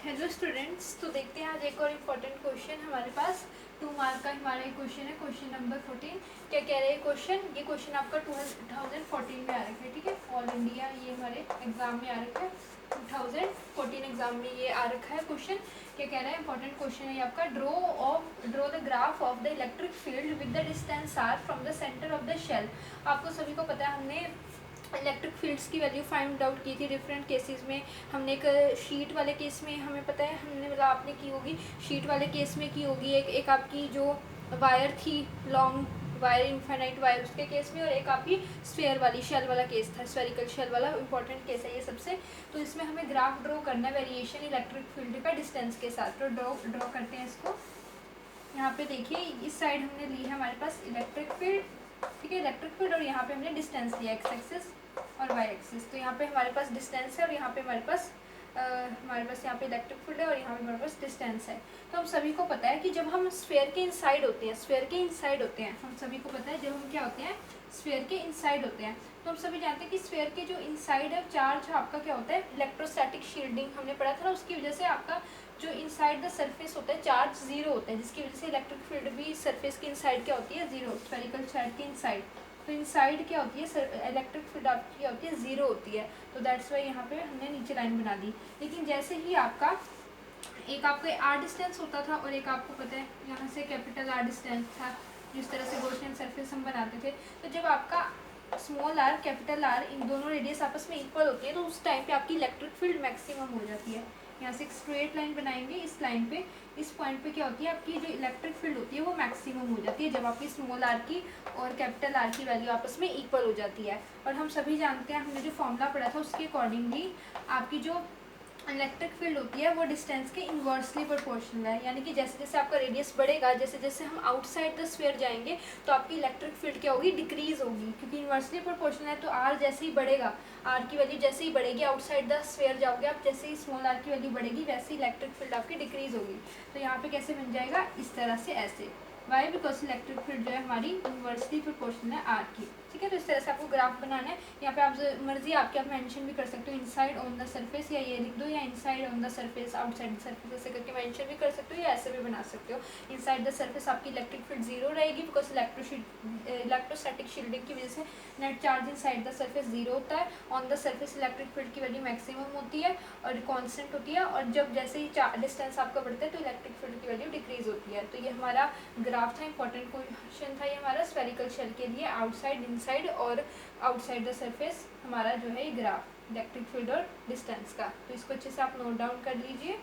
Hello students, तो देखते हैं आज एक और इम्पोर्टेंट क्वेश्चन हमारे पास 2 मार्क का हमारा एक क्वेश्चन है, क्वेश्चन नंबर 14। क्या कह रहे हैं क्वेश्चन? ये क्वेश्चन आपका 2014 में आ रखा है, ठीक है। ऑल इंडिया ये हमारे एग्जाम में आ रखा है, 2014 एग्जाम में ये आ रखा है क्वेश्चन। क्या कह रहा है? इंपॉर्टेंट क्वेश्चन है ये आपका। Draw the graph of the electric field with the distance R from the centre of the shell. आपको सभी को पता है, हमने इलेक्ट्रिक फील्ड्स की वैल्यू फाइंड आउट की थी डिफरेंट केसेस में। हमने एक शीट वाले केस में हमें पता है, हमने मतलब आपने की होगी शीट वाले केस में की होगी, एक आपकी जो वायर थी, लॉन्ग वायर, इनफाइनाइट वायर, उसके केस में, और एक आपकी स्फेयर वाली शेल वाला केस था, स्फेरिकल शेल वाला। इंपॉर्टेंट केस है ये सबसे। तो इसमें हमें ग्राफ ड्रॉ करना है वेरिएशन इलेक्ट्रिक फील्ड का डिस्टेंस के साथ। तो ड्रॉ करते हैं इसको। यहाँ पे देखिए, इस साइड हमने ली है हमारे पास इलेक्ट्रिक फील्ड, ठीक है, इलेक्ट्रिक फील्ड, और यहाँ पे हमने डिस्टेंस लिया एक्स एक्सिस और वाई एक्सिस। तो यहाँ पे हमारे पास डिस्टेंस है और यहाँ पे हमारे पास यहाँ पे इलेक्ट्रिक फील्ड है और यहाँ पे हमारे पास डिस्टेंस है। तो हम सभी को पता है कि जब हम स्फेयर के इनसाइड होते हैं, हम सभी को पता है जब हम क्या होते हैं, स्फेयर के इनसाइड होते हैं, तो हम सभी जानते हैं कि स्फेयर के जो इनसाइड है चार्ज आपका क्या होता है, इलेक्ट्रोस्टैटिक शील्डिंग हमने पढ़ा था ना, उसकी वजह से आपका जो इनसाइड द सरफेस होता है चार्ज जीरो होता है, जिसकी वजह से इलेक्ट्रिक फील्ड भी सरफेस के इनसाइड क्या होती है, जीरो, स्फेरिकल शेल के इनसाइड। तो इनसाइड क्या होती है, इलेक्ट्रिक फील्ड आपकी क्या होती है, जीरो होती है। तो दैट्स वाई यहाँ पे हमने नीचे लाइन बना दी। लेकिन जैसे ही आपका एक आपका आर डिस्टेंस होता था और एक आपको पता है यहाँ से कैपिटल आर डिस्टेंस था, जिस तरह से गॉसियन सरफेस हम बनाते थे, तो जब आपका स्मॉल आर, कैपिटल आर, इन दोनों रेडियस आपस में इक्वल होती है, तो उस टाइम पे आपकी इलेक्ट्रिक फील्ड मैक्सिमम हो जाती है। यहाँ से एक स्ट्रेट लाइन बनाएंगे, इस लाइन पे, इस पॉइंट पे क्या होती है, आपकी जो इलेक्ट्रिक फील्ड होती है वो मैक्सिमम हो जाती है जब आपकी स्मॉल आर की और कैपिटल आर की वैल्यू आपस में इक्वल हो जाती है। और हम सभी जानते हैं, हमने जो फॉर्मूला पढ़ा था उसके अकॉर्डिंगली आपकी जो इलेक्ट्रिक फील्ड होती है वो डिस्टेंस के इन्वर्सली प्रोपोर्शनल है। यानी कि जैसे जैसे आपका रेडियस बढ़ेगा, जैसे जैसे हम आउटसाइड द स्फीयर जाएंगे, तो आपकी इलेक्ट्रिक फील्ड क्या होगी, डिक्रीज होगी, क्योंकि इन्वर्सली प्रोपोर्शनल है। तो आर जैसे ही बढ़ेगा, आर की वैल्यू जैसे ही बढ़ेगी, आउटसाइड द स्फीयर जाओगे आप, जैसे ही स्मॉल आर की वैल्यू बढ़ेगी वैसे ही इलेक्ट्रिक फील्ड आपकी डिक्रीज होगी। तो यहाँ पे कैसे बन जाएगा, इस तरह से, ऐसे। वाई? बिकॉज इलेक्ट्रिक फील्ड जो है हमारी इन्वर्सली प्रोपोर्शनल है आर की, ठीक है। तो इस तरह से आपको ग्राफ बनाना है। यहाँ पे आप मर्जी आपके आप मेंशन भी कर सकते हो, इनसाइड ऑन द सरफेस, या ये लिख दो, या inside on the surface, outside the surface, ऐसे करके मेंशन भी कर सकते हो, या ऐसे भी बना सकते हो। इनसाइड द सरफेस आपकी इलेक्ट्रिक फील्ड जीरो रहेगी, बिकॉज इलेक्ट्रोस्टैटिक शील्डिंग की वजह से net charge inside the surface zero होता है। On the surface electric field की वैल्यू मैक्सिमम होती है और कांस्टेंट होती है, और जब जैसे ही डिस्टेंस आपका बढ़ता है तो इलेक्ट्रिक फील्ड की वैल्यू डिक्रीज होती है। तो ये हमारा ग्राफ था, इंपॉर्टेंट क्वेश्चन था ये हमारा स्फेरिकल शेल के लिए, आउटसाइड, इनसाइड और आउटसाइड द सरफेस हमारा जो है ये ग्राफ इलेक्ट्रिक फील्ड और डिस्टेंस का। तो इसको अच्छे से आप नोट डाउन कर लीजिए।